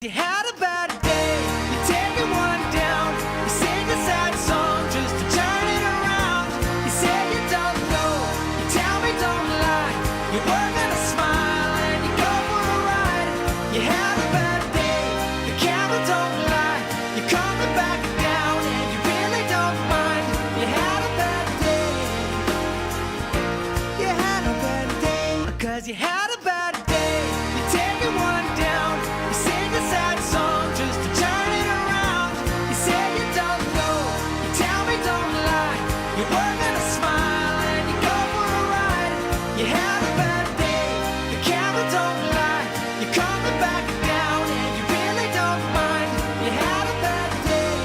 you had a bad day. You take it one down. You sing a sad song just to turn it around. You say you don't know. You tell me don't lie. You were gonna smile and you go for a ride. You had a bad day. The camera don't lie. You're coming back down and you really don't mind. You had a bad day. You had a bad day. 'Cause you had a bad day. You take it one down. You sing a sad song just to turn it around. You say you don't know. You tell me don't lie. You were gonna smile and you go for a ride. You had a bad day. The camera don't lie. You're coming back down and you really don't mind. You had a bad day.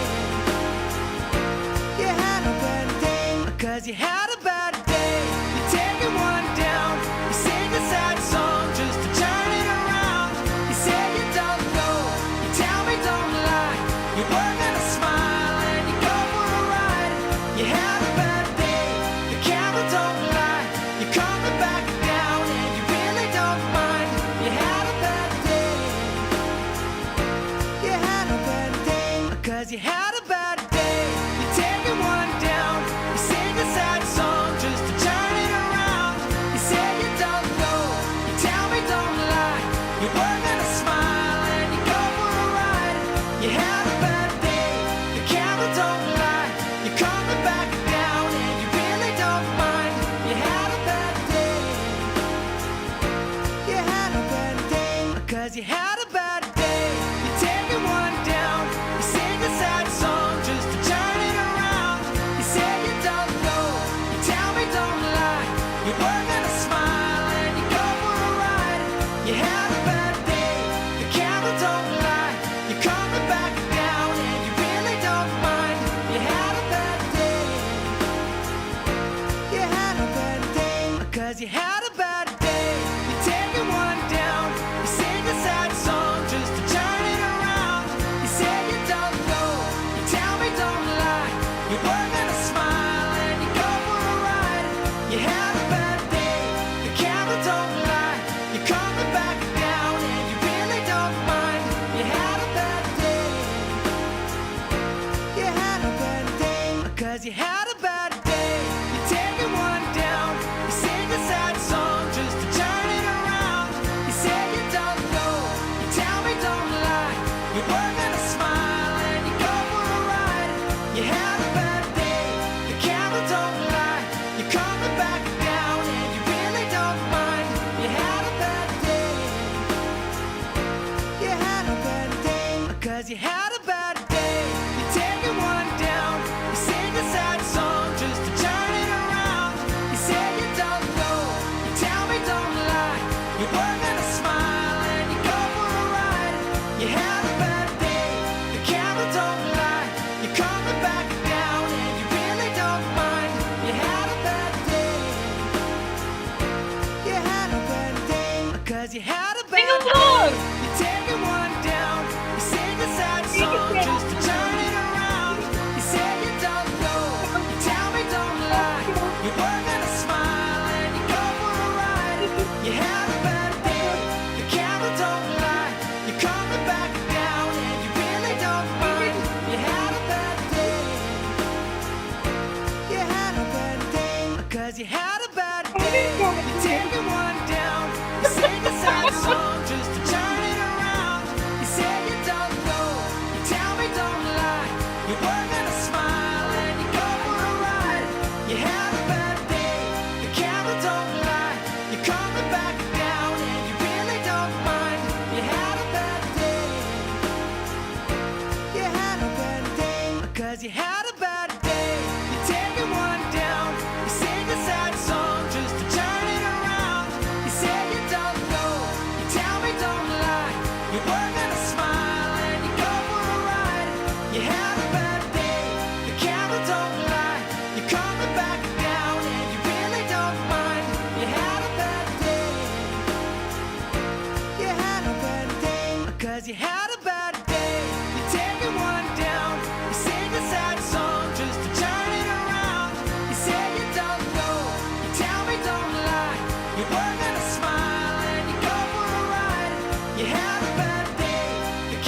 You had a bad day. 'Cause you had a bad day. You take it one down. You sing a sad song just to turn it around. You say you don't know. You tell me don't lie. You were gonna smile and you go for a ride. You had a bad day. The camera don't lie. You're coming back down and you really don't mind. You had a bad day. You had a bad day. 'Cause you had a bad day. You take it one down. You sing a sad song just to turn it around. You say you don't know. You tell me don't lie. You were gonna smile and you go for a ride. You had a bad day. The camera don't lie. You're coming back down and you really don't mind. You had a bad day. You had a bad day. 'Cause you had a bad day. You take it one down. You sing a sad song just to turn it around. You say you don't know. You tell me don't lie. You were gonna smile and you go for a ride. You had a bad day. The camera don't lie. You're coming back down and you really don't mind. You had a bad day. You had a bad day. 'Cause you had a bad day. You take it one down. You sing a sad song just to turn it around. You say you don't know. You tell me don't lie. You were gonna smile and you go for a ride. You had a bad day. The camera don't lie. You're coming back down and you really don't mind. You had a bad day. You had a bad day. 'Cause you had a bad day. You take it one down. You sing a sad song just to turn it around. You say you don't know. You tell me don't lie. You were gonna smile and you go for a ride. You had a bad day. The camera don't lie. You're coming back down and you really don't mind. You had a bad day. You had a bad day. 'Cause you had a bad day. You take it one down. You sing a sad song just to turn it around. You say you don't know. You tell me don't lie. You were gonna smile and you go for a ride. You had a bad day. The camera don't lie. You're coming back down and you really don't mind. You had a bad day. You had a bad day. 'Cause you had a bad day. You take it one down. You sing a sad song just to turn it around. You say you don't know. You tell me don't lie. You were gonna smile and you go for a ride. You had a bad day. The camera don't lie. You're coming back down and you really don't mind. You had a bad day. You had a bad day. 'Cause you had a bad day. You take it one down. You sing a sad song just to turn it around. You say you don't know. You tell me don't lie. You were gonna smile and you go for a ride. You had a bad day. The camera don't lie. You're coming back down and you really don't mind. You had a bad day. You had a bad day. 'Cause you had a bad day. You take it one down. You sing a sad song just to turn it around. You say you don't know. You tell me don't lie. You were gonna smile and you go for a ride. You had a bad day. The camera don't lie. You're coming back down and you really don't mind. You had a bad day. You had a bad day. 'Cause you had a bad day. You take it one down. You sing a sad song just to turn it around. You say you don't know. You tell me don't lie. You were gonna smile and you go for a ride. You had a bad day. The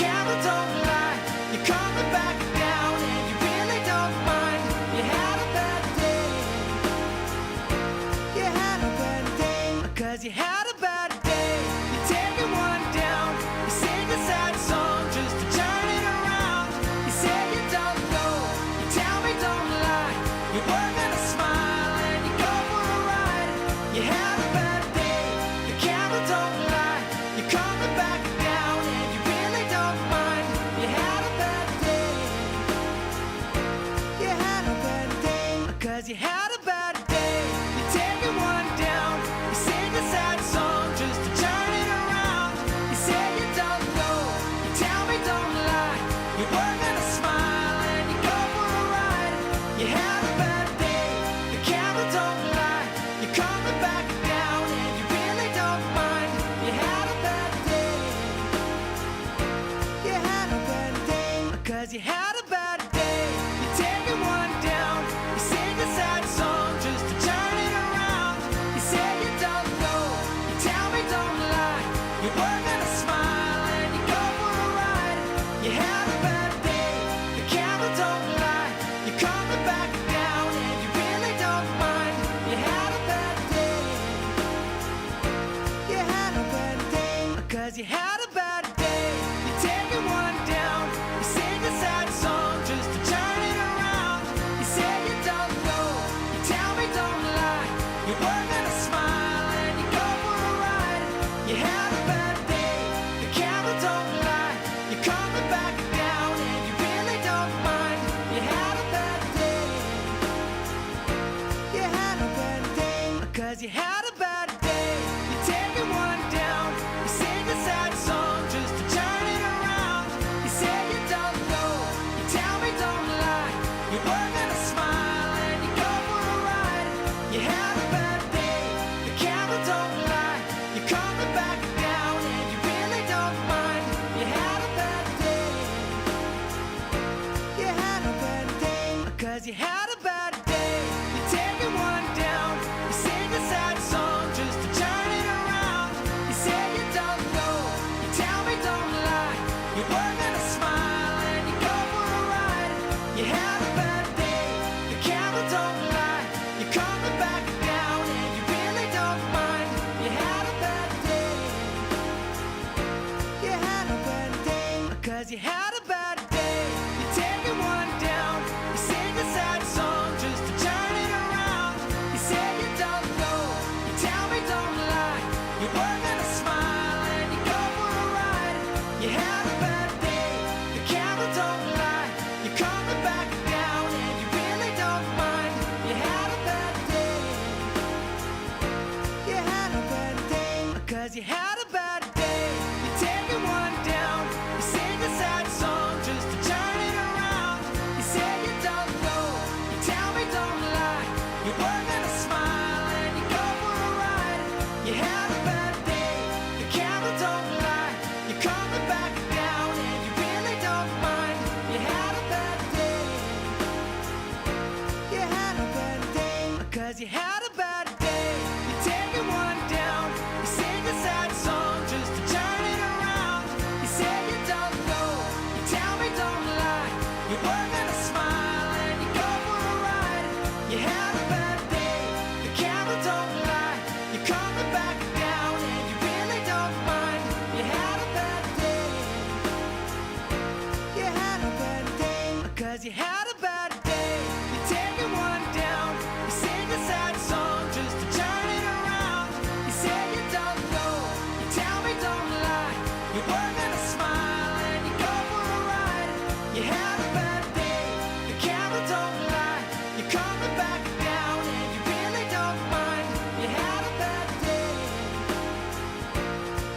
You were gonna smile and you go for a ride. You had a bad day, the camera don't lie. You're coming back down and you really don't mind. You had a bad day. You had a bad day, 'cause you had a bad day. You're taking one down. You sing a sad song just to turn it around. You say you don't know, you tell me don't lie. You were gonna smile and you go for a ride. You had a bad day, the camera don't lie. You're coming back down and you really don't mind. You had a bad day. You had a bad day, 'cause you had a bad day. You're taking one down. You sing a sad song just to turn it around. You say you don't know, you tell me don't lie. You were gonna smile and you go for a ride. You had a bad day, the camera don't lie. You're coming back down and you really don't mind. You had a bad day. You had a bad day, 'cause you had a bad day. You're taking one down. You sing a sad song just to turn it around. You say you don't know, you tell me don't lie. You were gonna smile and you go for a ride. You had a bad day, the camera don't lie. You're coming back down and you really don't mind. You had a bad day. You had a bad day, 'cause you had a bad day. You're taking one down. You sing a sad song just to turn it around. You say you don't know, you tell me don't lie. You were gonna smile and you go for a ride. You had a bad day, the camera don't lie. You're coming back down and you really don't mind. You had a bad day. You had a bad day, 'cause you had a bad day. You're taking one down. You sing a sad song just to turn it around. You say you don't know, you tell me don't lie. You were gonna smile and you go for a ride. You had a bad day, the camera don't lie. You're coming back down and you really don't mind. You had a bad day. You had a bad day, 'cause you had a bad day. You're taking one down. You sing a sad song just to turn it around. You say you don't know, you tell me don't lie. You were gonna smile and you go for a ride. You had a bad day, the camera don't lie. You're coming back down and you really don't mind. You had a bad day. You had a bad day, 'cause you had a bad day. You're taking one down. You sing a sad song just to turn it around. You say you don't know, you tell me don't lie. You were gonna smile and you go for a ride. You had a bad day, the camera don't lie. You're coming back down and you really don't mind. You had a bad day.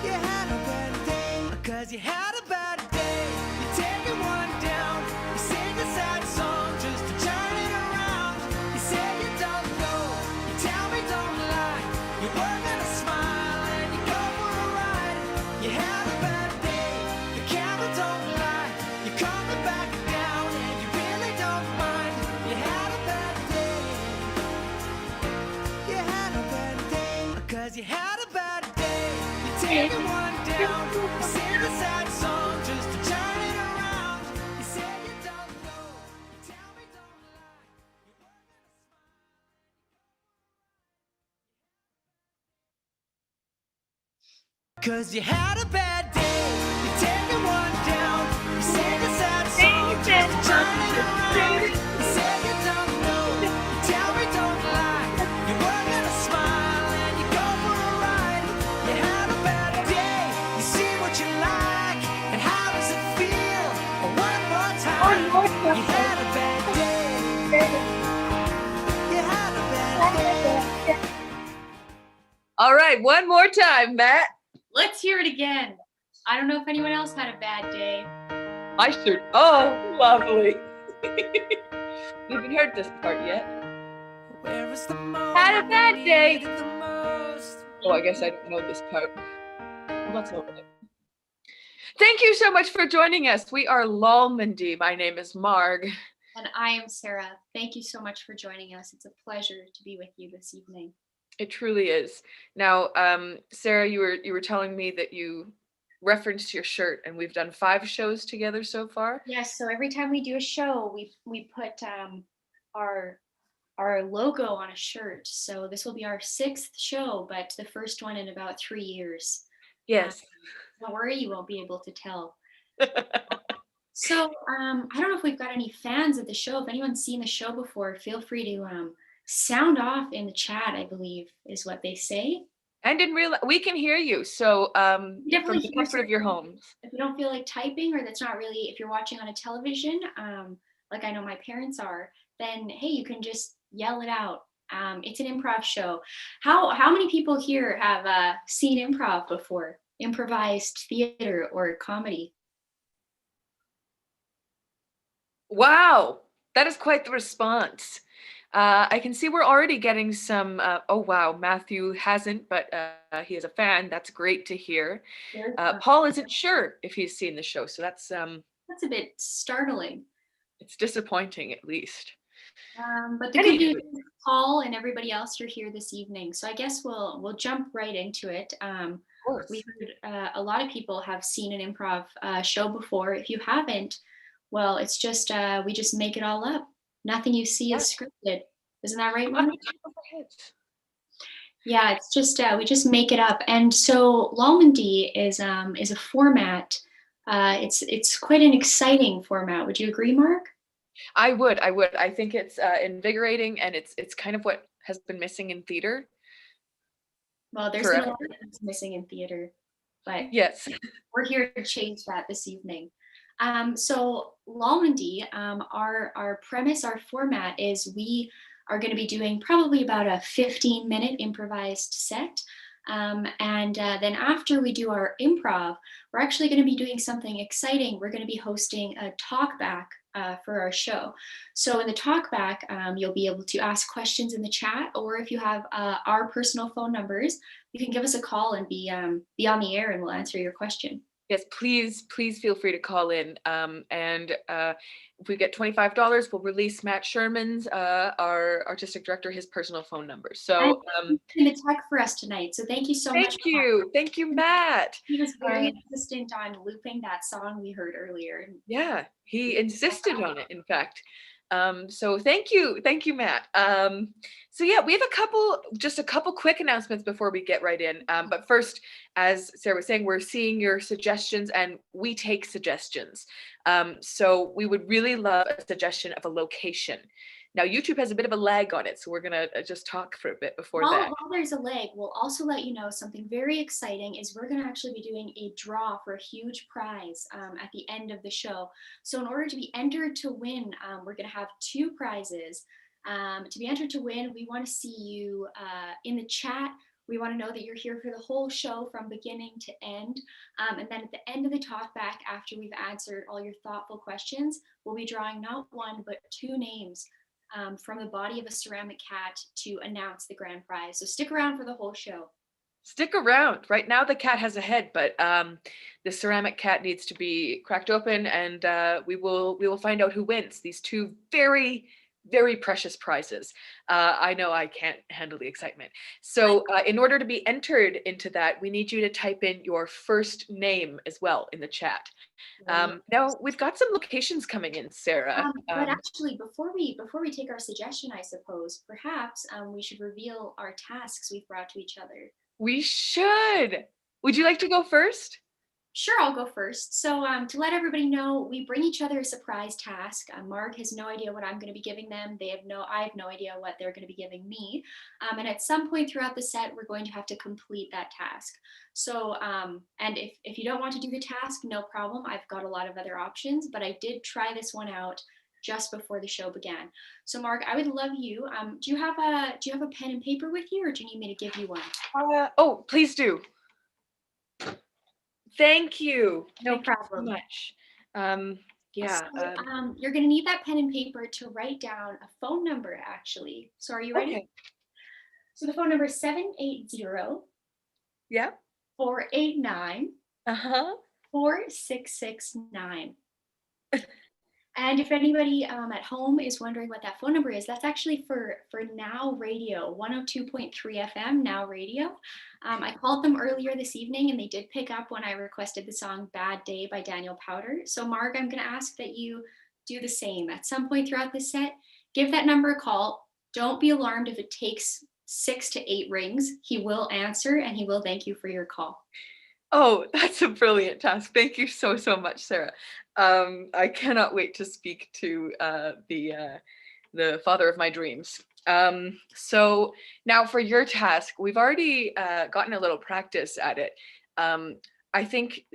You had a bad day, 'cause you had a bad day. You're taking one down. You sing a sad song just to turn it around. You say you don't know, you tell me don't lie. You were gonna smile and you go for a ride. You had a bad day, the camera don't lie. You're coming back down and you really don't mind. You had a bad day. You had a bad day, 'cause you had a bad day. You're taking one down. You sing a sad song just to turn it around. You say you don't know, you tell me don't lie. You were gonna smile. 'Cause you had a bad day. You're taking one down. You sing a sad song just to turn it around. You say you don't know, you tell me don't lie. You were gonna smile and you go for a ride. You had a bad day. You see what you like and how does it feel? One more time. You had a bad day. You had a bad day. All right, one more time, Matt. Let's hear it again. I don't know if anyone else had a bad day. I should. Oh, lovely. You haven't heard this part yet. Where is the Had a bad day. needed the most? Oh, I guess I don't know this part. Well, that's okay. Thank you so much for joining us. We are Lolmandy. My name is Marg. And I am Sarah. Thank you so much for joining us. It's a pleasure to be with you this evening. It truly is. Now, Sarah, you were telling me that you referenced your shirt, and we've done 5 shows together so far. Yes, so every time we do a show, we put our our logo on a shirt. So this will be our 6th show, but the first one in about 3 years. Yes. Don't worry, you won't be able to tell. So I don't know if we've got any fans of the show. If anyone's seen the show before, feel free to sound off in the chat, I believe is what they say. And in real, we can hear you. So You from definitely the hear comfort of your homes. if you don't feel like typing, or that's not really, if you're watching on a television, like I know my parents are, then hey, you can just yell it out. It's an improv show. How many people here have seen improv before? Improvised theater or comedy? Wow, that is quite the response. I can see we're already getting some, oh wow, Matthew hasn't, but he is a fan. That's great to hear. Paul isn't sure if he's seen the show, so that's a bit startling. it's disappointing at least. But the good news is Paul and everybody else are here this evening, so I guess we'll jump right into it. Of course. We heard a lot of people have seen an improv show before. If you haven't, well, it's just we just make it all up. Nothing you see is scripted. Isn't that right, Marg? Yeah, it's just we just make it up. And so Lolmandy is a format. It's quite an exciting format. Would you agree, Marg? I would. I think it's invigorating, and it's kind of what has been missing in theater. Well, there's been a lot of things missing in theater, but yes, we're here to change that this evening. So Lolmandy, our premise, our format is we are going to be doing probably about a 15-minute improvised set. And then after we do our improv, we're actually going to be doing something exciting. We're going to be hosting a talk back for our show. So in the talk back, you'll be able to ask questions in the chat, or if you have our personal phone numbers, you can give us a call and be on the air, and we'll answer your question. Yes, please feel free to call in. And if we get $25, we'll release Matt Sherman's, our artistic director, his personal phone number. So in the tech for us tonight. So thank you so much. Thank you, Matt. He was very insistent on looping that song we heard earlier. Yeah, he insisted on it, in fact. So thank you, Matt. So yeah, we have just a couple quick announcements before we get right in. But first, as Sarah was saying, we're seeing your suggestions, and we take suggestions. So we would really love a suggestion of a location. Now, YouTube has a bit of a lag on it, so we're gonna just talk for a bit before that. While there's a lag, we'll also let you know something very exciting is we're gonna actually be doing a draw for a huge prize at the end of the show. So in order to be entered to win, we're gonna have 2 prizes. To be entered to win, we wanna see you in the chat. We want to know that you're here for the whole show from beginning to end. And then at the end of the talk back, after we've answered all your thoughtful questions, we'll be drawing not 1, but 2 names from the body of a ceramic cat to announce the grand prize. So stick around for the whole show. Stick around. Right now the cat has a head, but the ceramic cat needs to be cracked open, and we will find out who wins these 2 very, very precious prizes. I know I can't handle the excitement. So in order to be entered into that, we need you to type in your first name as well in the chat. Now we've got some locations coming in, Sarah. But actually, before we take our suggestion, I suppose perhaps we should reveal our tasks we've brought to each other. We should. Would you like to go first? Sure, I'll go first. So to let everybody know, we bring each other a surprise task. Marg has no idea what I'm going to be giving them. I have no idea what they're going to be giving me. And at some point throughout the set, we're going to have to complete that task. So, and if you don't want to do the task, no problem. I've got a lot of other options, but I did try this one out just before the show began. So Marg, I would love you. Do you have a pen and paper with you, or do you need me to give you one? Oh, please do. Thank you. No problem. Thank you so much. Yeah. So, you're going to need that pen and paper to write down a phone number, actually. So are you ready? Okay. So the phone number is 780. Yeah. 489. 4669. And if anybody at home is wondering what that phone number is, that's actually for Now Radio, 102.3 FM, Now Radio. I called them earlier this evening and they did pick up when I requested the song Bad Day by Daniel Powder. So Marg, I'm going to ask that you do the same at some point throughout this set. Give that number a call. Don't be alarmed if it takes 6 to 8 rings. He will answer and he will thank you for your call. Oh, that's a brilliant task. Thank you so, so much, Sarah. I cannot wait to speak to the father of my dreams. So now for your task, we've already gotten a little practice at it. I think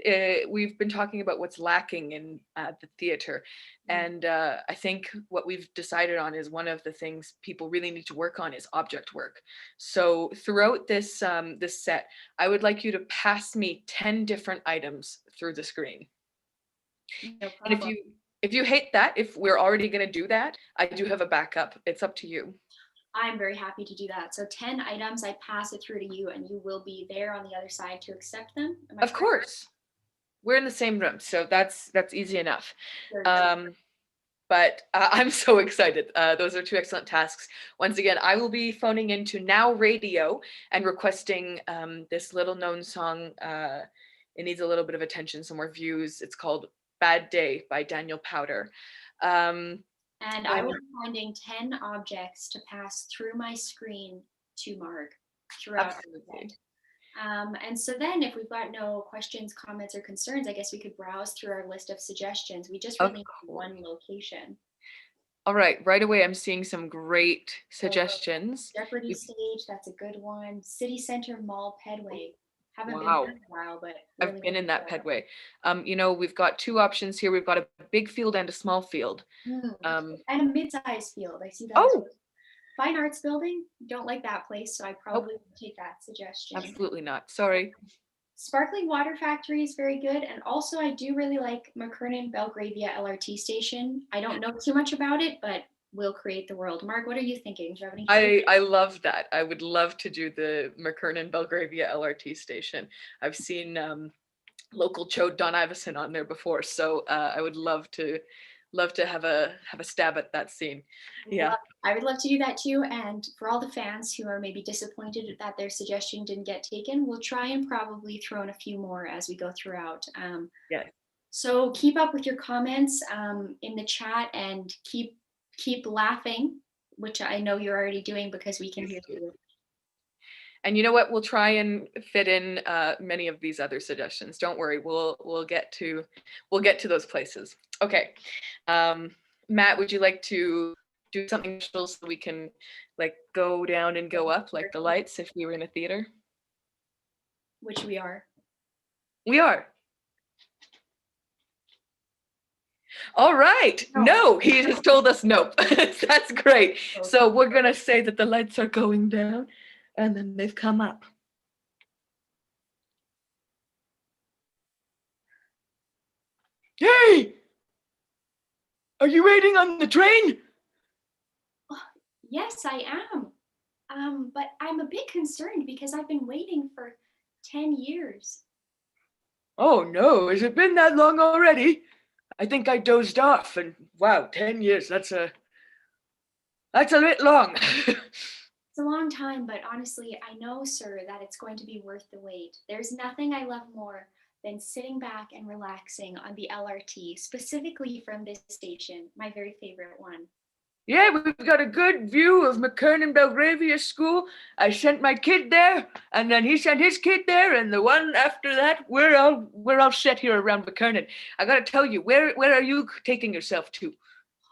we've been talking about what's lacking in the theater. And I think what we've decided on is one of the things people really need to work on is object work. So throughout this, this set, I would like you to pass me 10 different items through the screen. No And problem. if you hate that, if we're already going to do that, I do have a backup. It's up to you. I'm very happy to do that. So 10 items, I pass it through to you and you will be there on the other side to accept them. Am I Of course. We're in the same room, so that's easy enough. correct? But I'm so excited. Those are 2 excellent tasks. Once again, I will be phoning into Now Radio and requesting this little known song. It needs a little bit of attention, some more views. It's called Bad Day by Daniel Powder. And I will be finding 10 objects to pass through my screen to Marg throughout the event. And so then if we've got no questions, comments, or concerns, I guess we could browse through our list of suggestions. We just really need one location. All right, right away, I'm seeing some great suggestions. Jeopardy stage, that's a good one. City Center Mall Pedway. Haven't been Wow. there in a while, but I've been in that Pedway. You know, we've got 2 options here. We've got a big field and a small field. And a mid-sized field. I see that. Oh, Fine Arts Building. Don't like that place, so I probably would take that suggestion. absolutely not. Sorry. Sparkling Water Factory is very good. And also I do really like McKernan Belgravia LRT station. I don't know too much about it, but we'll create the world. Marg, what are you thinking? Do you have any? I love that. I would love to do the McKernan Belgravia LRT station. I've seen local chode Don Iveson on there before, so I would love to have a stab at that scene. Yeah. I would love to do that too. And for all the fans who are maybe disappointed that their suggestion didn't get taken, we'll try and probably throw in a few more as we go throughout. Yeah. So keep up with your comments in the chat and keep laughing, which I know you're already doing because we can hear you. And you know what? We'll try and fit in many of these other suggestions. Don't worry. We'll get to those places. Okay. Matt, would you like to do something special so we can like go down and go up like the lights if we were in a theater? Which we are. We are. All right. No, he has told us nope. That's great. So we're going to say that the lights are going down and then they've come up. Hey! Are you waiting on the train? Yes, I am. But I'm a bit concerned because I've been waiting for 10 years. Oh no, has it been that long already? I think I dozed off and wow, 10 years, that's a bit long. It's a long time, but honestly, I know, sir, that it's going to be worth the wait. There's nothing I love more than sitting back and relaxing on the LRT, specifically from this station, my very favorite one. Yeah, we've got a good view of McKernan Belgravia School. I sent my kid there, and then he sent his kid there, and the one after that, we're all set here around McKernan. I gotta tell you, where are you taking yourself to?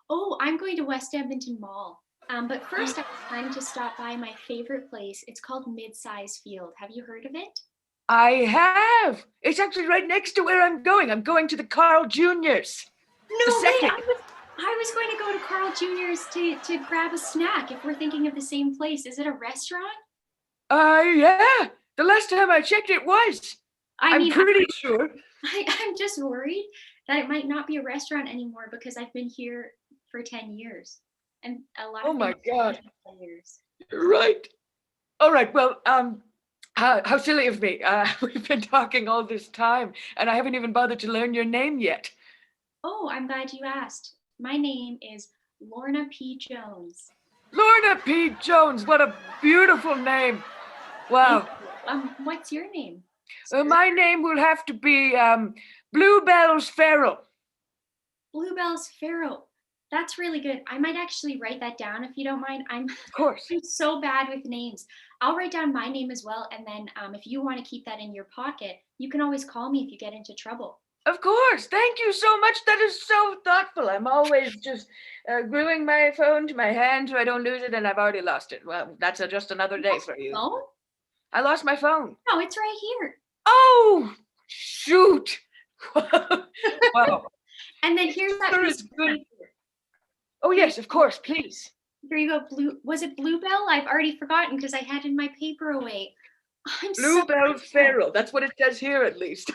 Oh, I'm going to West Edmonton Mall. But first, I was planning to stop by my favorite place. It's called Mid-Size Field. Have you heard of it? I have. It's actually right next to where I'm going. I'm going to the Carl Juniors. No way! I was going to go to Carl Juniors to grab a snack if we're thinking of the same place. Is it a restaurant? Yeah. The last time I checked, it was. I'm pretty sure. I'm just worried that it might not be a restaurant anymore because I've been here for 10 years. And a lot of Oh my things God. have been 10 years. Right. All right. Well, how silly of me. We've been talking all this time and I haven't even bothered to learn your name yet. Oh, I'm glad you asked. My name is Lorna P. Jones. Lorna P. Jones, what a beautiful name. Wow. Thank you. What's your name? My name will have to be Bluebells Farrell. Bluebells Farrell. That's really good. I might actually write that down if you don't mind. I'm Of course. so bad with names. I'll write down my name as well. And then if you want to keep that in your pocket, you can always call me if you get into trouble. Of course. Thank you so much. That is so thoughtful. I'm always just gluing my phone to my hand so I don't lose it, and I've already lost it. Well, that's just another day for you. Phone? I lost my phone. No, it's right here. Oh, shoot. Wow. And then here's that There piece is of good. paper. Oh, yes, of course, please. Here you go. Was it Bluebell? I've already forgotten because I had in my paper away. I'm Bluebell Farrell. That's what it says here, at least.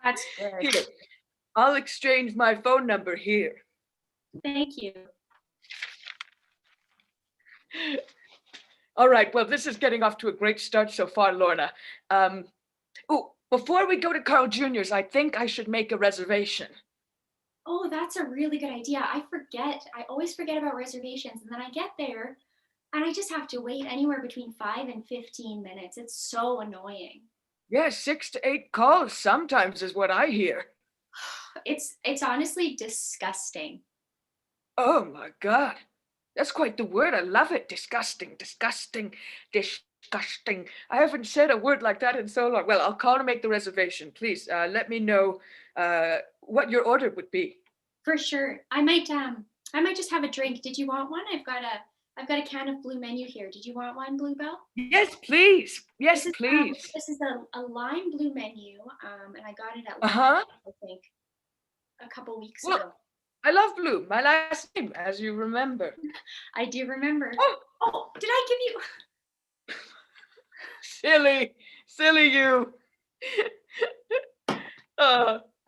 That's good. Here, I'll exchange my phone number here. Thank you. All right, well, this is getting off to a great start so far, Lorna. Before we go to Carl Jr.'s, I think I should make a reservation. Oh, that's a really good idea. I always forget about reservations, and then I get there and I just have to wait anywhere between 5 and 15 minutes. It's so annoying. Yeah, 6 to 8 calls sometimes is what I hear. It's honestly disgusting. Oh my God. That's quite the word. I love it. Disgusting, disgusting, disgusting. I haven't said a word like that in so long. Well, I'll call to make the reservation. Please let me know what your order would be. For sure. I might just have a drink. Did you want one? I've got a can of Blue Menu here. Did you want one, Bluebell? Yes, please. Yes, please. This is a lime Blue Menu, and I got it at Uh-huh. I think a couple weeks Well, ago. I love Blue, my last name, as you remember. I do remember. Oh, Did I give you? silly you.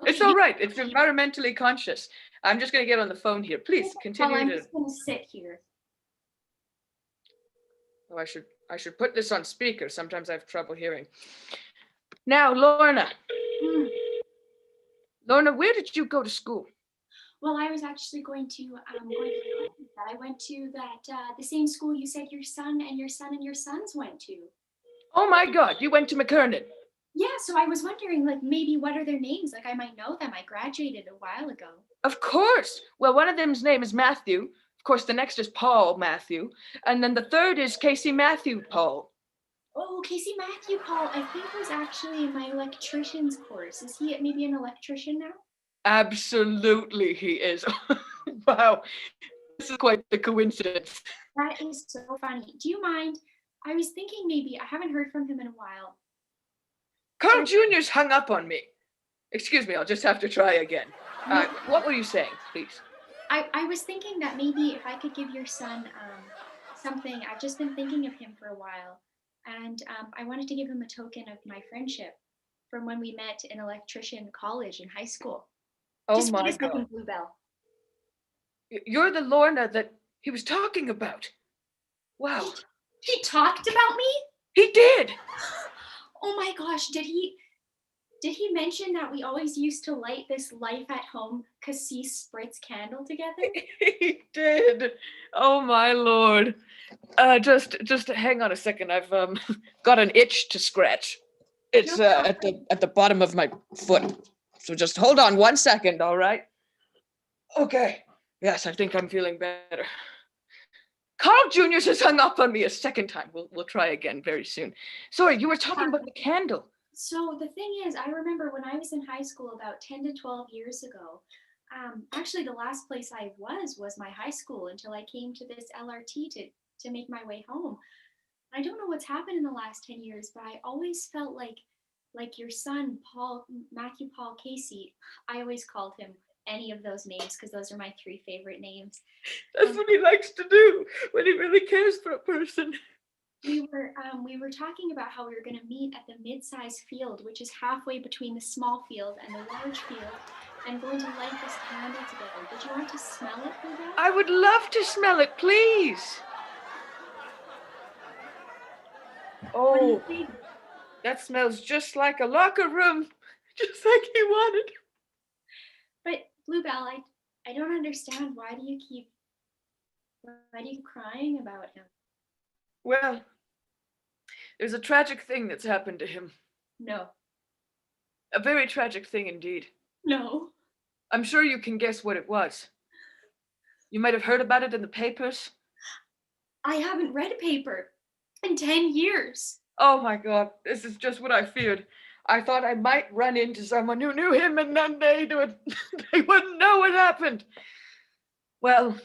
It's all right. It's environmentally conscious. I'm just going to get on the phone here. Please continue. I'm just going to sit here. Oh, I should put this on speaker. Sometimes I have trouble hearing. Now, Lorna. Lorna, where did you go to school? Well, I was actually going to I went to the same school you said your son and your son and your sons went to. Oh my God, you went to McKernan. Yeah, so I was wondering, like, maybe what are their names? Like, I might know them. I graduated a while ago. Of course. Well, one of them's name is Matthew. Of course, the next is Paul Matthew. And then the third is Casey Matthew Paul. Oh, Casey Matthew Paul, I think was actually in my electrician's course. Is he maybe an electrician now? Absolutely, he is. Wow, this is quite the coincidence. That is so funny. Do you mind? I was thinking maybe, I haven't heard from him in a while. Carl Jr.'s hung up on me. Excuse me, I'll just have to try again. What were you saying, please? I was thinking that maybe if I could give your son something, I've just been thinking of him for a while. And I wanted to give him a token of my friendship from when we met in electrician college in high school. Oh just my God. God. Bluebell. You're the Lorna that he was talking about. Wow. He talked about me? He did. Oh my gosh, did he mention that we always used to light this Life at Home Cassis Spritz candle together? He did. Oh my Lord. Just hang on a second. I've got an itch to scratch. It's at the bottom of my foot. So just hold on 1 second, all right? Okay. Yes, I think I'm feeling better. Carl Jr. has hung up on me a second time. We'll try again very soon. Sorry, you were talking about the candle. So the thing is, I remember when I was in high school about 10 to 12 years ago, actually the last place I was my high school until I came to this LRT to make my way home. I don't know what's happened in the last 10 years, but I always felt like your son, Matthew Paul Casey, I always called him any of those names because those are my 3 favorite names. That's what he likes to do when he really cares for a person. We were talking about how we were going to meet at the mid-sized field, which is halfway between the small field and the large field, and going to light this candle together. Did you want to smell it, Bluebell? I would love to smell it, please. Oh, that smells just like a locker room, just like he wanted. But Bluebell, I don't understand. Why do you keep crying about him? Well, there's a tragic thing that's happened to him. No. A very tragic thing indeed. No. I'm sure you can guess what it was. You might have heard about it in the papers. I haven't read a paper in 10 years. Oh my God, this is just what I feared. I thought I might run into someone who knew him and then they wouldn't know what happened. Well,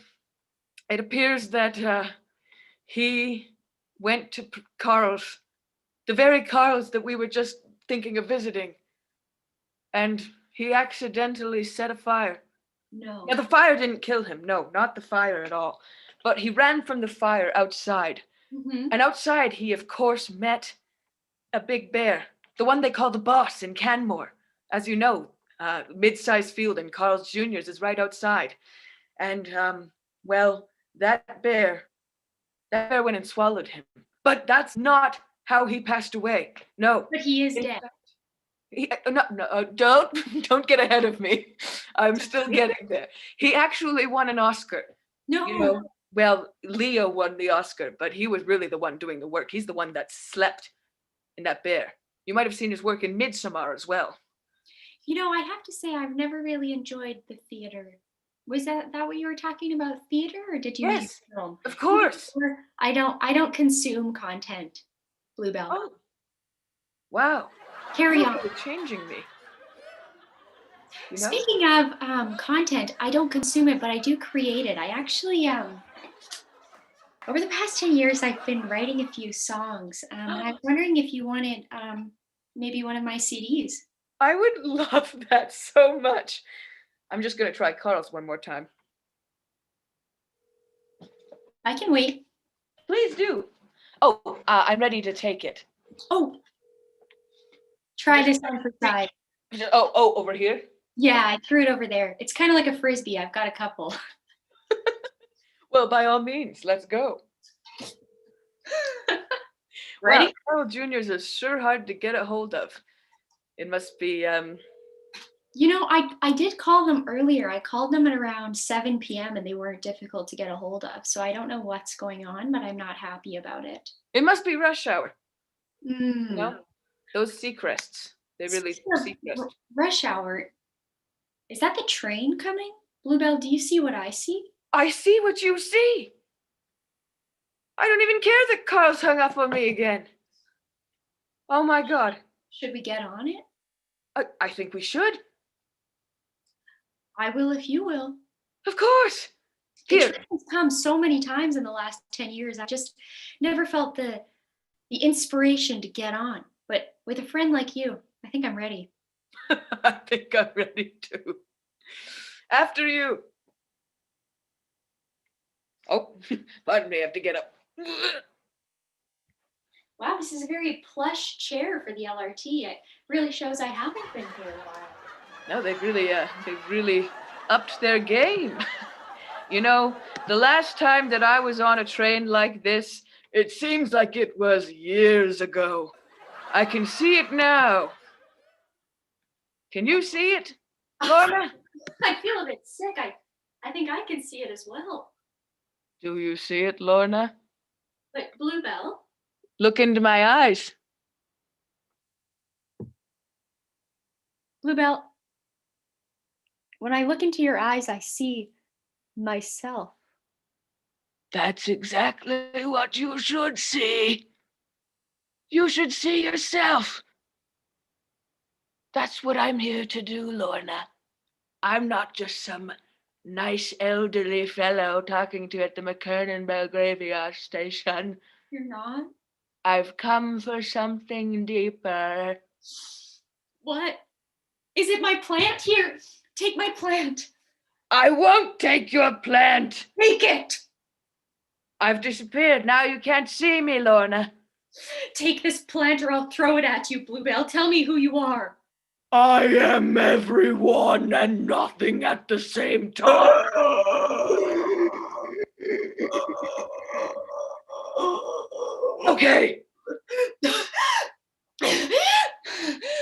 it appears that he went to Carl's, the very Carl's that we were just thinking of visiting, and he accidentally set a fire. No. Now, the fire didn't kill him. No, not the fire at all. But he ran from the fire outside. Mm-hmm. And outside, he, of course, met a big bear, the one they call the boss in Canmore. As you know, mid-sized field in Carl's Jr.'s is right outside. And, well, that bear went and swallowed him. But that's not how he passed away. No. But he is dead. Don't get ahead of me. I'm still getting there. He actually won an Oscar. No. You know, well, Leo won the Oscar, but he was really the one doing the work. He's the one that slept in that bear. You might have seen his work in Midsommar as well. You know, I have to say I've never really enjoyed the theater. Was that what you were talking about, theater, or did you mean Yes, film? of course. I don't consume content, Bluebell. Oh, wow. Carry on. You're changing me. You know? Speaking of content, I don't consume it, but I do create it. I actually, over the past 10 years, I've been writing a few songs. And I'm wondering if you wanted maybe one of my CDs. I would love that so much. I'm just going to try Carl's one more time. I can wait. Please do. Oh, I'm ready to take it. Oh, try this on for side. Oh, over here? Yeah, I threw it over there. It's kind of like a Frisbee. I've got a couple. Well, by all means, let's go. Ready? Wow, Carl Jr.'s is sure hard to get a hold of. It must be, You know, I did call them earlier. I called them at around 7 p.m. and they weren't difficult to get a hold of. So I don't know what's going on, but I'm not happy about it. it must be rush hour. Mm. No? Those Seacrests. They really Seacrest. Rush hour. Is that the train coming? Bluebell, do you see what I see? I see what you see. I don't even care that Carl's hung up on me again. Oh my God. Should we get on it? I think we should. I will if you will. Of course. The Here. train has come so many times in the last 10 years. I just never felt the inspiration to get on. But with a friend like you, I think I'm ready. I think I'm ready too. After you. Oh, pardon me, I have to get up. Wow, this is a very plush chair for the LRT. It really shows I haven't been here a while. No, they've really upped their game. You know, the last time that I was on a train like this, it seems like it was years ago. I can see it now. Can you see it, Lorna? I feel a bit sick. I think I can see it as well. Do you see it, Lorna? But Bluebell, Look into my eyes. Bluebell, when I look into your eyes, I see myself. That's exactly what you should see. You should see yourself. That's what I'm here to do, Lorna. I'm not just some nice elderly fellow talking to you at the McKernan graveyard station. You're not? I've come for something deeper. What? Is it my plant? Here, take my plant. I won't take your plant. Take it. I've disappeared. Now you can't see me, Lorna. Take this plant or I'll throw it at you, Bluebell. Tell me who you are. I am everyone and nothing at the same time. Okay.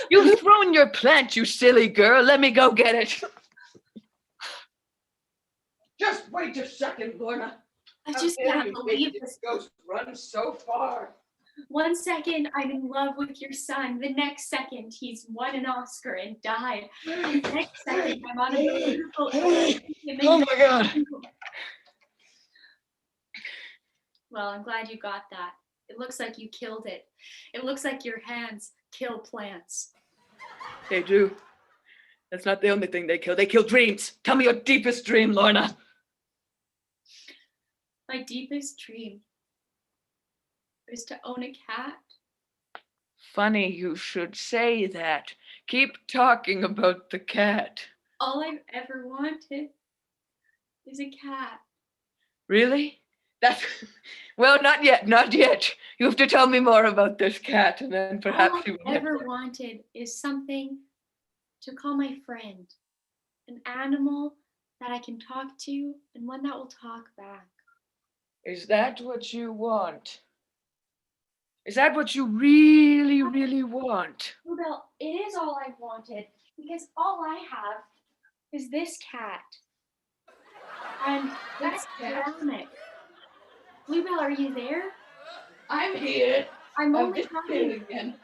You've thrown your plant, you silly girl. Let me go get it. Just wait a second, Lorna. I How just dare can't you believe make this. this ghost run so far. 1 second, I'm in love with your son. The next second, he's won an Oscar and died. The next second, I'm on a beautiful. Oh my God. Well, I'm glad you got that. It looks like you killed it. It looks like your hands kill plants. They do. That's not the only thing they kill. They kill dreams. Tell me your deepest dream, Lorna. My deepest dream is to own a cat. Funny you should say that. Keep talking about the cat. All I've ever wanted is a cat. Really? That's well, not yet, not yet. You have to tell me more about this cat, and then perhaps All you I've will. ever wanted is something to call my friend, an animal that I can talk to and one that will talk back. Is that what you want? Is that what you really, really want? Bluebell, it is all I've wanted because all I have is this cat. And that's ceramic. Bluebell, are you there? I'm here. I'm I'm only just talking. here again.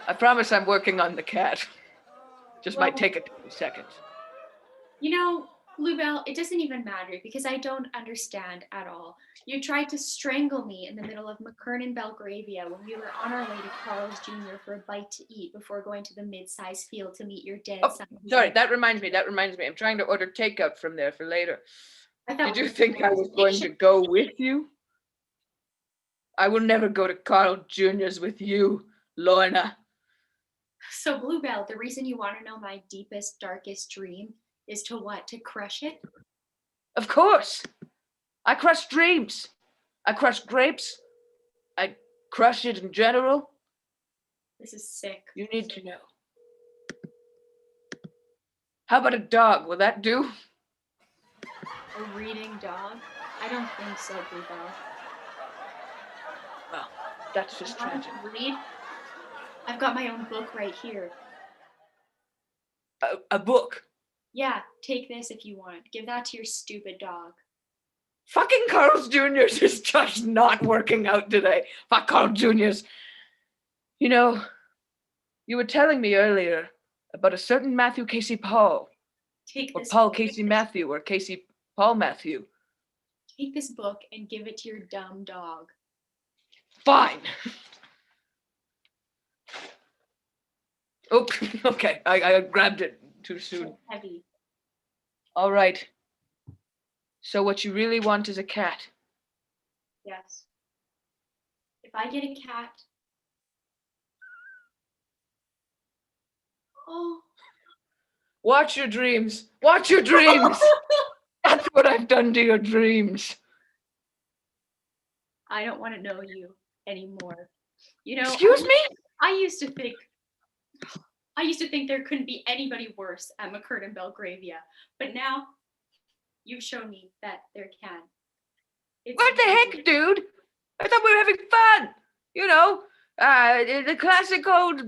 I promise I'm working on the cat. Just might take a few seconds. You know, Bluebell, it doesn't even matter because I don't understand at all. You tried to strangle me in the middle of McKernan, Belgravia when we were on our way to Carl's Jr. for a bite to eat before going to the mid-sized field to meet your dead son. Sorry, that reminds me. I'm trying to order takeout from there for later. Did you think I was going to go with you? I will never go to Carl Jr.'s with you, Lorna. So, Bluebell, the reason you want to know my deepest, darkest dream is to what? To crush it? Of course. I crush dreams. I crush grapes. I crush it in general. This is sick. You need to know. How about a dog? Will that do? A reading dog? I don't think so, Bluebell. Well, that's just You want tragic. to read? I've got my own book right here. A book. Yeah, take this if you want. Give that to your stupid dog. Fucking Carl's Jr.'s is just not working out today. Fuck Carl Jr.'s. You know, you were telling me earlier about a certain Matthew Casey Paul. Take Or this Paul book. Casey Matthew, or Casey Paul Matthew. Take this book and give it to your dumb dog. Fine. Oh, okay. I grabbed it too soon. So heavy. All right. So what you really want is a cat. Yes. If I get a cat. Oh. Watch your dreams. Watch your dreams. That's what I've done to your dreams. I don't want to know you anymore. You know, Excuse me? I used to think there couldn't be anybody worse at McKernan, Belgravia, but now you've shown me that there can. What the heck, dude? I thought we were having fun. You know, the classic old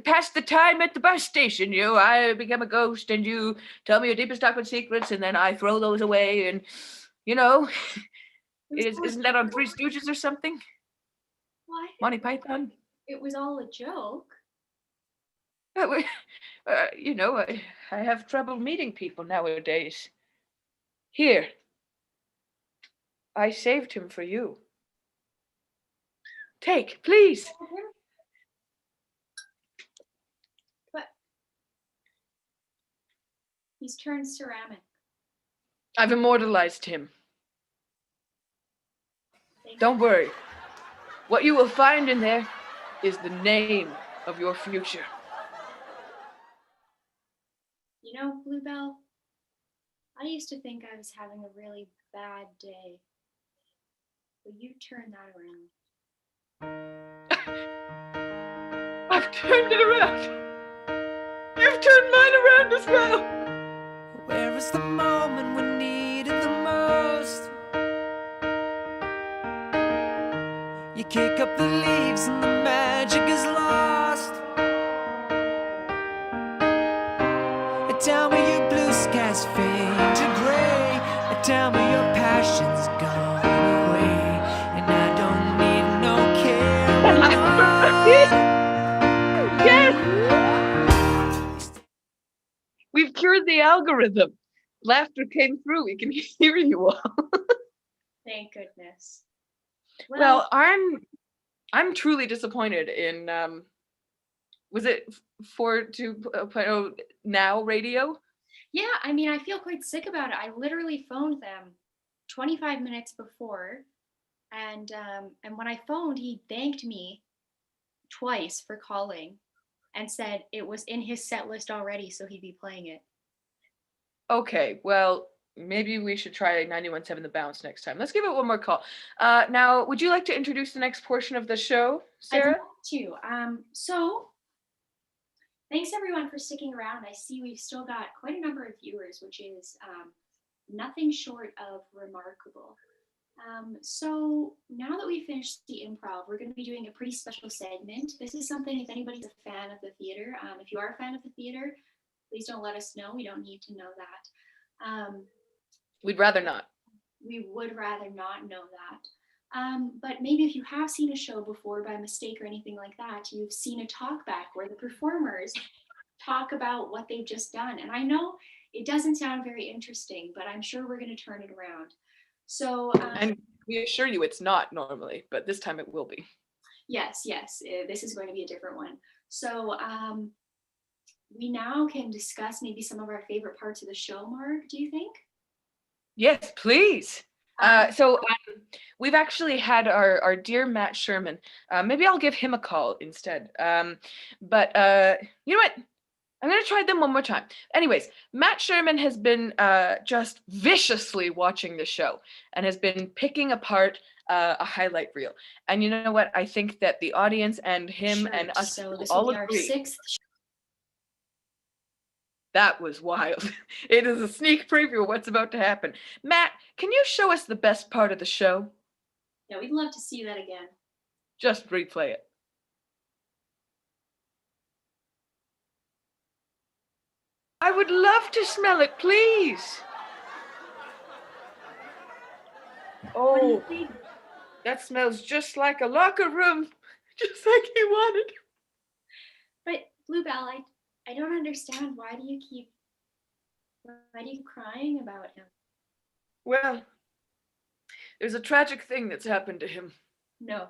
pass the time at the bus station. You know, I become a ghost and you tell me your deepest, darkest secrets and then I throw those away and, you know, isn't that on Three Stooges or something? What? Monty Python? It was all a joke. You know, I have trouble meeting people nowadays. Here, I saved him for you. Take, please. But he's turned ceramic. I've immortalized him. Thank Don't worry. What you will find in there is the name of your future. You know, Bluebell, I used to think I was having a really bad day. But you turned that around. I've turned it around. You've turned mine around as well. Where is the moment we needed the most? You kick up the leaves and the magic is lost. Tell me you blue skies skies fade to gray. Tell me your passion's gone away, and I don't need no care. Yes! We've cured the algorithm. Laughter came through. We can hear you all. Thank goodness. Well, I'm truly disappointed in was it 4.2 now radio? yeah, I mean, I feel quite sick about it. I literally phoned them 25 minutes before, and when I phoned, he thanked me twice for calling and said it was in his set list already, so he'd be playing it. Okay, well, maybe we should try 91.7 The Bounce next time. Let's give it one more call. Now, would you like to introduce the next portion of the show, Sarah? I'd love to. So thanks everyone for sticking around. I see we've still got quite a number of viewers, which is nothing short of remarkable. So now that we finished the improv, we're going to be doing a pretty special segment. This is something, if anybody's a fan of the theater, if you are a fan of the theater, please don't let us know. We don't need to know that. We'd rather not. We would rather not know that. But maybe if you have seen a show before by mistake or anything like that, you've seen a talkback where the performers talk about what they've just done. And I know it doesn't sound very interesting, but I'm sure we're going to turn it around. So, and we assure you it's not normally, but this time it will be. Yes, this is going to be a different one. So we now can discuss maybe some of our favorite parts of the show, Marg, do you think? Yes, please. We've actually had our dear Matt Sherman. Maybe I'll give him a call instead. But you know what? I'm going to try them one more time. Anyways, Matt Sherman has been just viciously watching the show and has been picking apart a highlight reel. And you know what? I think that the audience and him and us so this all will be agree. Our sixth. That was wild. It is a sneak preview of what's about to happen. Matt, can you show us the best part of the show? Yeah, we'd love to see that again. Just replay it. I would love to smell it, please. Oh, that smells just like a locker room, just like he wanted. But Bluebell, I don't understand. Why do you keep crying about him? Well, there's a tragic thing that's happened to him. No.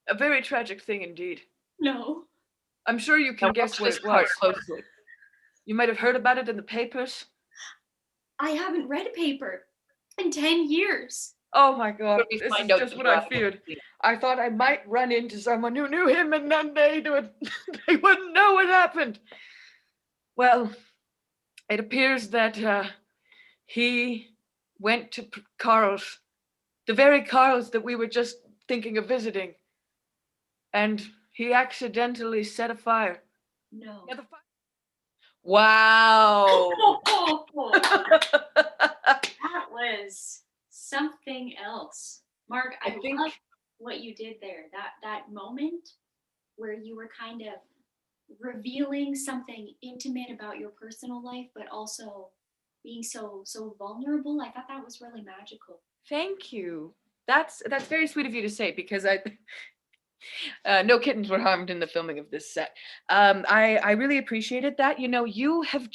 A very tragic thing indeed. No. I'm sure you can guess what it was closely. You might have heard about it in the papers. I haven't read a paper in 10 years. Oh my God, this is just what I feared. I thought I might run into someone who knew him and then they wouldn't know what happened. Well, it appears that he went to Carl's, the very Carl's that we were just thinking of visiting, and he accidentally set a fire. No. Wow. That was something else. Marg, I think love what you did there. That moment where you were kind of revealing something intimate about your personal life, but also being so vulnerable. I thought that was really magical. Thank you. That's very sweet of you to say, because no kittens were harmed in the filming of this set. I really appreciated that. You know, you have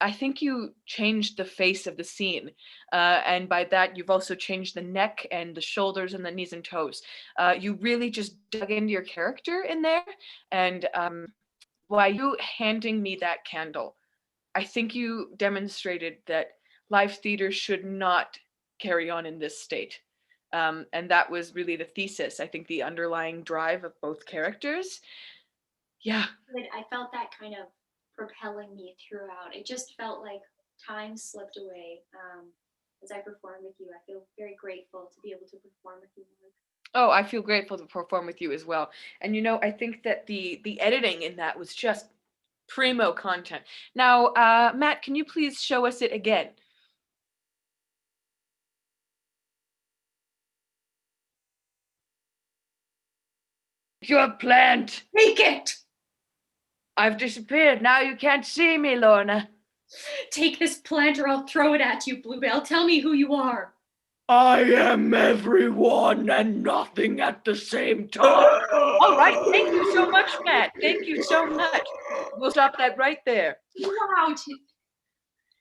I think you changed the face of the scene. And by that, you've also changed the neck and the shoulders and the knees and toes. You really just dug into your character in there. And by you handing me that candle, I think you demonstrated that live theater should not carry on in this state. And that was really the thesis, I think, the underlying drive of both characters. Yeah. I felt that kind of propelling me throughout. It just felt like time slipped away as I performed with you. I feel very grateful to be able to perform with you. Oh, I feel grateful to perform with you as well. And, you know, I think that the editing in that was just primo content. Now, Matt, can you please show us it again? Your plant. Make it! I've disappeared. Now you can't see me, Lorna. Take this plant or I'll throw it at you, Bluebell. Tell me who you are. I am everyone and nothing at the same time. All right, thank you so much, Matt. Thank you so much. We'll stop that right there. Wow.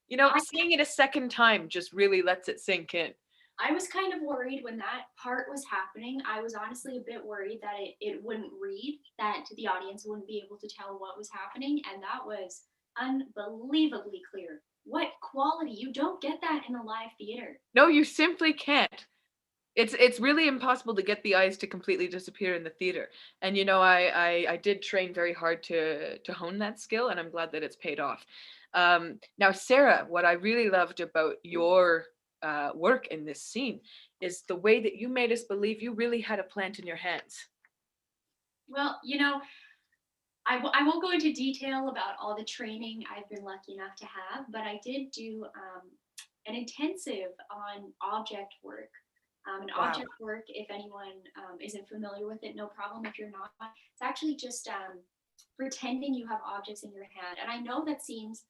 You know, seeing it a second time just really lets it sink in. I was kind of worried when that part was happening. I was honestly a bit worried that it wouldn't read, that the audience wouldn't be able to tell what was happening. And that was unbelievably clear. What quality? You don't get that in a live theater. No, you simply can't. It's really impossible to get the eyes to completely disappear in the theater. And you know, I did train very hard to hone that skill, and I'm glad that it's paid off. Now, Sarah, what I really loved about your work in this scene is the way that you made us believe you really had a plant in your hands. Well, you know, I won't go into detail about all the training I've been lucky enough to have, but I did do an intensive on object work. And Wow. object work, if anyone isn't familiar with it, no problem if you're not. It's actually just pretending you have objects in your hand. And I know that seems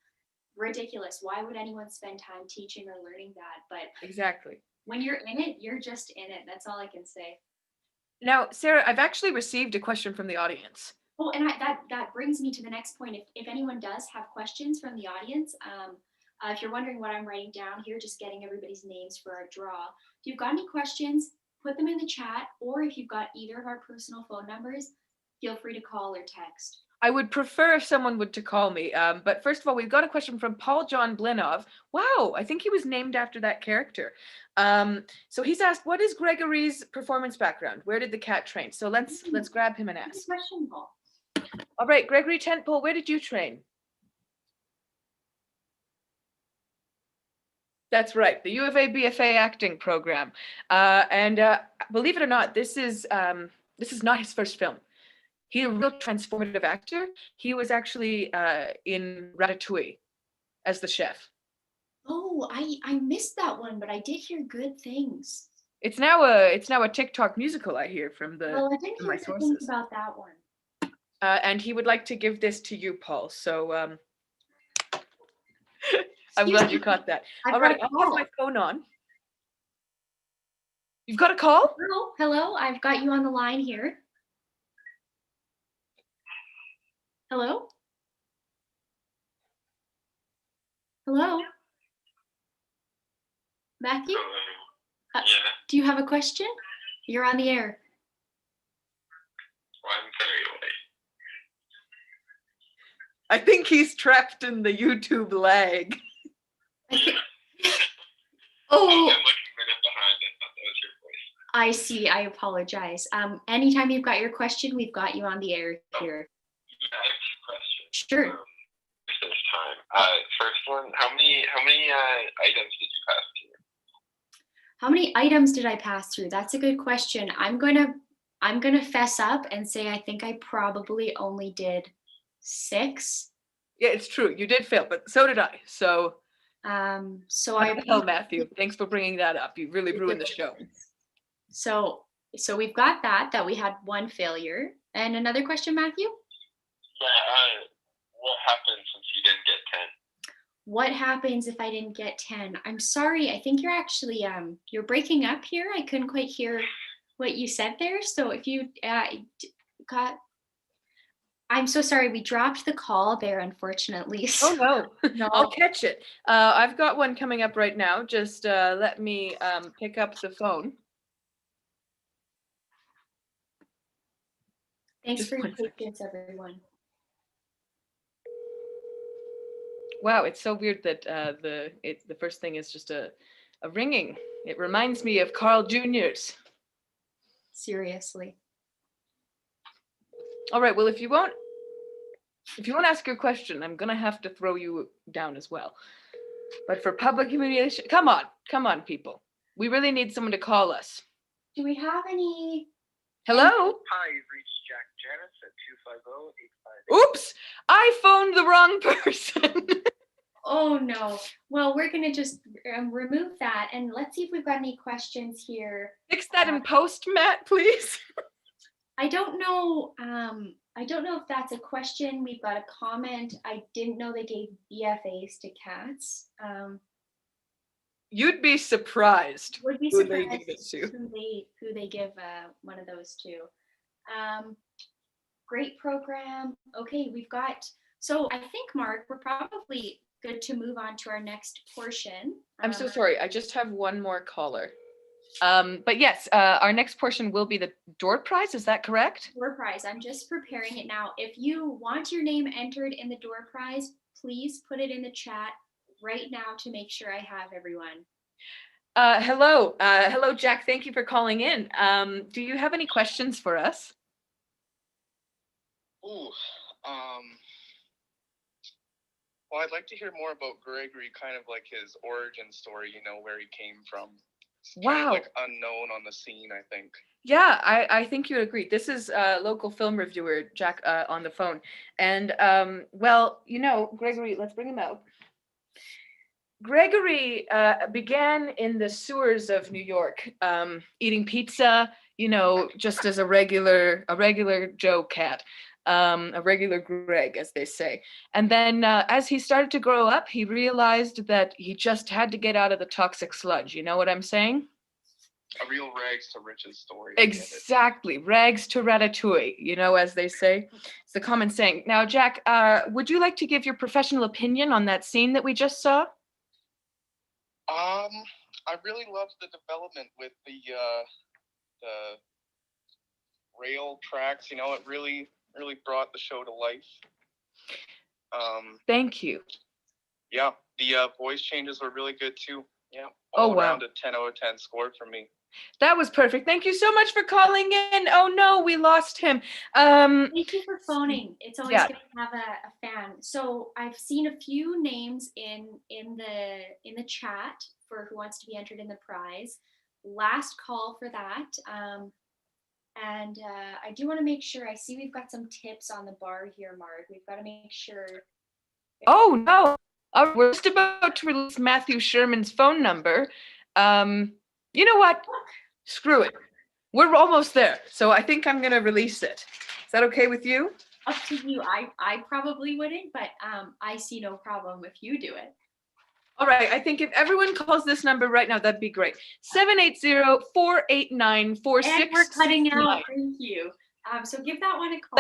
ridiculous. Why would anyone spend time teaching or learning that? But Exactly. when you're in it, you're just in it. That's all I can say. Now, Sarah, I've actually received a question from the audience. Oh, and that brings me to the next point. If anyone does have questions from the audience, if you're wondering what I'm writing down here, just getting everybody's names for our draw. If you've got any questions, put them in the chat, or if you've got either of our personal phone numbers, feel free to call or text. I would prefer if someone would to call me. But first of all, we've got a question from Paul John Blinov. Wow, I think he was named after that character. So he's asked, what is Gregory's performance background? Where did the cat train? So let's grab him and Good ask. question, Paul. All right, Gregory Tentpole, where did you train? That's right, the U of A BFA acting program. And believe it or not, this is not his first film. He's a real transformative actor. He was actually in Ratatouille as the chef. Oh, I missed that one, but I did hear good things. It's now a TikTok musical, I hear from Well, I didn't from hear my good sources. things about that one. And he would like to give this to you, Paul. So I'm glad you caught that. I've All got right, a I'll call. have my phone on. You've got a call? Hello, I've got you on the line here. Hello? Hello? Matthew? Yeah, Do you have a question? You're on the air. well, I'm very late. I think he's trapped in the YouTube lag. Oh, I'm looking right up behind. I thought that was your voice. I see. I apologize. Anytime you've got your question, we've got you on the air here. Yeah, I have two questions. Sure. If there's time. First one, how many items did you pass through? How many items did I pass through? That's a good question. I'm gonna fess up and say I think I probably only did 6. Yeah, it's true. You did fail, but so did I. So So what I the hell, Matthew. Thanks for bringing that up. You really ruined the show. So we've got that we had 1 failure. And another question, Matthew? Yeah, what happened since you didn't get 10? What happens if I didn't get 10? I'm sorry. I think you're actually you're breaking up here. I couldn't quite hear what you said there. So if you I'm so sorry. We dropped the call there, unfortunately. Oh no, No. I'll catch it. I've got one coming up right now. Just let me pick up the phone. Thanks Just for your one second. patience, everyone. Wow, it's so weird that the first thing is just a ringing. It reminds me of Carl Jr.'s. Seriously. All right, well, if you won't ask your question, I'm gonna have to throw you down as well. But for public humiliation, come on, people. We really need someone to call us. Do we have any? Hello? Hi, you've reached Jack Janice at 250-858. Oops, I phoned the wrong person. Oh no. Well, we're gonna just remove that and let's see if we've got any questions here. Fix that in post, Matt, please. I don't know. I don't know if that's a question. We've got a comment. I didn't know they gave BFAs to cats. You'd be surprised Would be who they surprised give it to. who they give one of those to. Great program. Okay, we've got. So I think, Mark, we're probably good to move on to our next portion. I'm so sorry. I just have one more caller. But yes, our next portion will be the door prize. Is that correct? Door prize. I'm just preparing it now. If you want your name entered in the door prize, please put it in the chat right now to make sure I have everyone. Hello, Jack. Thank you for calling in. Do you have any questions for us? Ooh, well, I'd like to hear more about Gregory, kind of like his origin story, you know, where he came from. It's kind of Wow. like unknown on the scene, I think. Yeah, I think you would agree. This is local film reviewer Jack on the phone. And well, you know, Gregory, let's bring him out. Gregory began in the sewers of New York, eating pizza, you know, just as a regular Joe cat, a regular Greg, as they say. And then as he started to grow up, he realized that he just had to get out of the toxic sludge. You know what I'm saying? A real rags to riches story. I get it. Exactly, rags to ratatouille, you know, as they say. It's the common saying. Now, Jack, would you like to give your professional opinion on that scene that we just saw? I really loved the development with the rail tracks. You know, it really brought the show to life. Thank you. Yeah, the voice changes were really good too. Yeah, Oh, all wow. around a 10 out of 10 score for me. That was perfect. Thank you so much for calling in. Oh no, we lost him. Thank you for phoning. It's always Yeah. good to have a fan. So I've seen a few names in the chat for who wants to be entered in the prize. Last call for that. And I do want to make sure. I see we've got some tips on the bar here, Marg. We've got to make sure. Oh no. We're just about to release Matthew Sherman's phone number. You know what? Screw it. We're almost there. So I think I'm gonna release it. Is that okay with you? Up to you. I probably wouldn't, but I see no problem if you do it. All right. I think if everyone calls this number right now, that'd be great. 780-489-4669. And we're cutting out. Thank you. So give that one a call.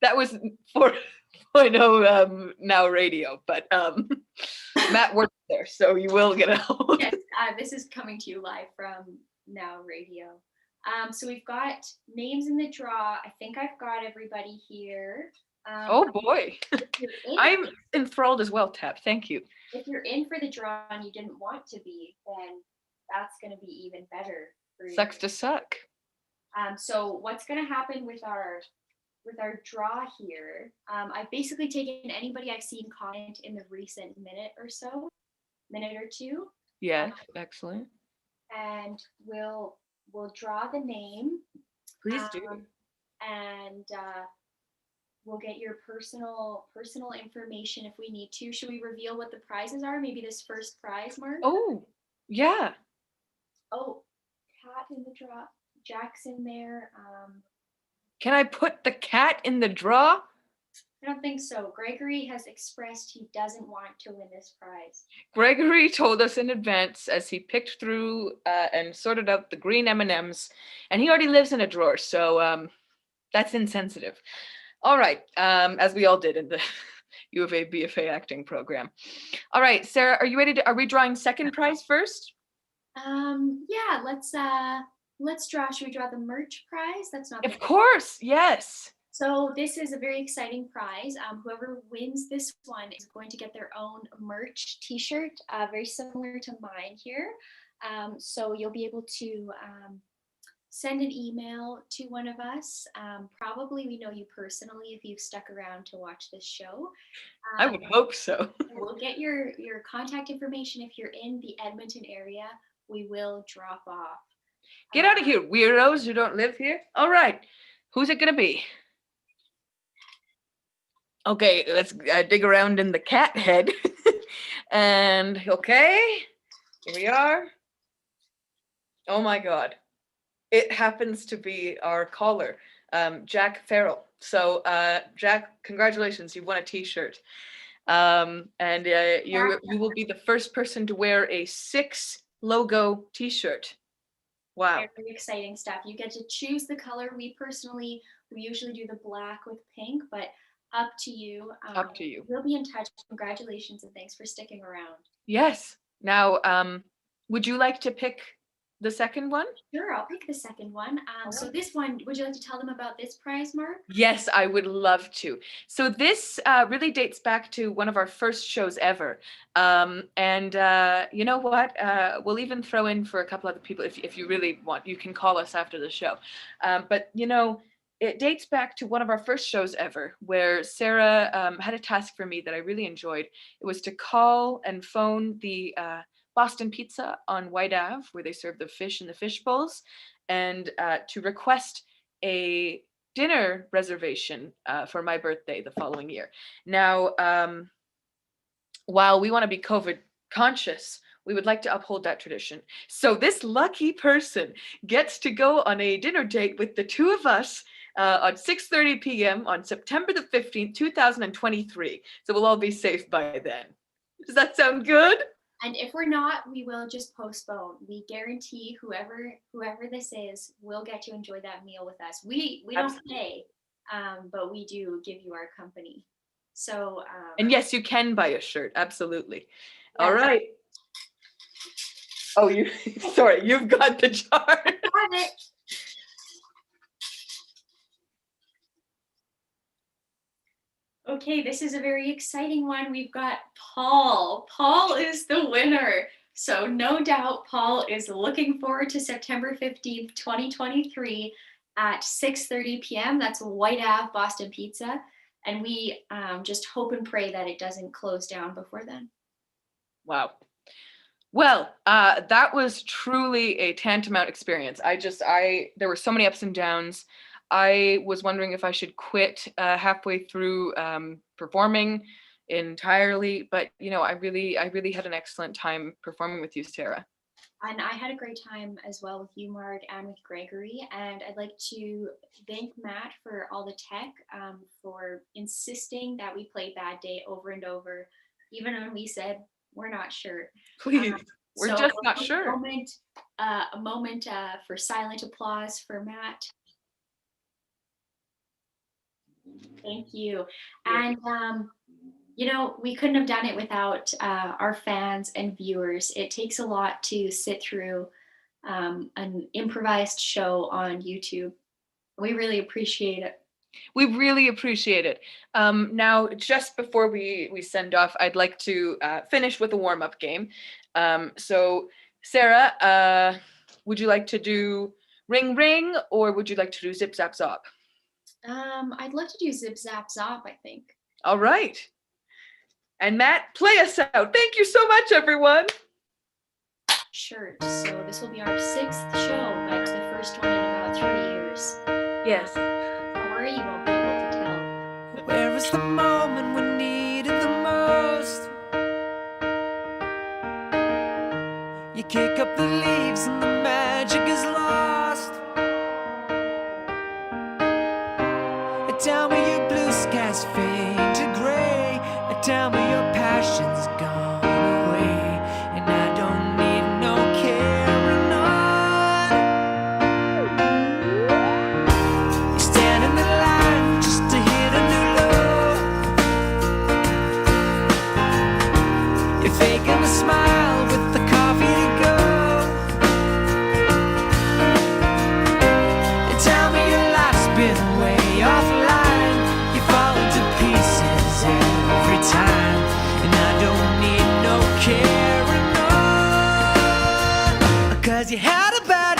That was 4.0 now radio, but Matt works there, so you will get a hold. Yes, this is coming to you live from Now Radio. So we've got names in the draw. I think I've got everybody here. Oh boy, I'm enthralled as well, Tab. Thank you. If you're in for the draw and you didn't want to be, then that's going to be even better for you. Sucks to suck. So what's going to happen with our draw here? I've basically taken anybody I've seen comment in the recent minute or two. Yes, excellent. And we'll draw the name. Please do. And we'll get your personal information if we need to. Should we reveal what the prizes are? Maybe this first prize, Mark? Oh, yeah. Oh, cat in the draw. Jack's in there. Can I put the cat in the draw? I don't think so. Gregory has expressed he doesn't want to win this prize. Gregory told us in advance as he picked through and sorted out the green M&Ms, and he already lives in a drawer, so that's insensitive. All right, as we all did in the U of A BFA acting program. All right, Sarah, are you ready are we drawing second prize first? Yeah, let's draw. Should we draw the merch prize? That's not. Of course, yes. So this is a very exciting prize. Whoever wins this one is going to get their own merch t-shirt, very similar to mine here. So you'll be able to send an email to one of us. Probably we know you personally if you've stuck around to watch this show. I would hope so. We'll get your contact information. If you're in the Edmonton area, we will drop off. Get out of here, weirdos who don't live here. All right, who's it gonna be? Okay, let's dig around in the cat head. And okay, here we are. Oh my God. It happens to be our caller. Jack Farrell. So Jack, congratulations, you won a t-shirt. And you will be the first person to wear a 6 logo t-shirt. Wow. Very exciting stuff. You get to choose the color. We usually do the black with pink, but up to you. Up to you. We'll be in touch. Congratulations and thanks for sticking around. Yes. Now, would you like to pick the second one? Sure, I'll pick the second one. So this one, would you like to tell them about this prize, Marg? Yes, I would love to. So this really dates back to one of our first shows ever. And you know what? We'll even throw in for a couple other people if you really want. You can call us after the show. But you know, it dates back to one of our first shows ever where Sarah had a task for me that I really enjoyed. It was to call and phone the Boston Pizza on White Ave, where they serve the fish in the fish bowls, and to request a dinner reservation for my birthday the following year. Now, while we want to be COVID conscious, we would like to uphold that tradition. So this lucky person gets to go on a dinner date with the two of us on 6:30 p.m. on September the 15th, 2023. So we'll all be safe by then. Does that sound good? And if we're not, we will just postpone. We guarantee whoever this is will get to enjoy that meal with us. We don't pay, but we do give you our company. So and yes, you can buy a shirt. Absolutely. Yeah. All right. Oh, you sorry, you've got the jar. Got it. Okay, this is a very exciting one. We've got Paul. Paul is the winner. So no doubt Paul is looking forward to September 15th, 2023 at 6:30 p.m. That's White Ave Boston Pizza. And we just hope and pray that it doesn't close down before then. Wow. Well, that was truly a tantamount experience. There were so many ups and downs. I was wondering if I should quit halfway through performing entirely, but you know, I really had an excellent time performing with you, Sarah. And I had a great time as well with you, Marg, and with Gregory. And I'd like to thank Matt for all the tech, for insisting that we play Bad Day over and over, even when we said we're not sure. Please, we're just not sure. A moment for silent applause for Matt. Thank you. And, you know, we couldn't have done it without our fans and viewers. It takes a lot to sit through an improvised show on YouTube. We really appreciate it. We really appreciate it. Now, just before we send off, I'd like to finish with a warm-up game. So, Sarah, would you like to do Ring Ring, or would you like to do Zip Zap Zop? I'd love to do Zip Zap Zop, I think. All right. And Matt, play us out. Thank you so much, everyone. Sure. So this will be our 6th show, but the first one in about 3 years. Yes. Don't worry, you won't be able to tell. Where is the moment we needed the most? You kick up the leaves and the magic is lost. Tell me your blue skies fade to gray. Tell me your passion's gone away, and I don't need no carrying on. You stand in the line just to hit a new low. You're faking a smile with the coffee to go. And tell me your life's been way offline. Time, and I don't need no carrying on, 'cause you had a bad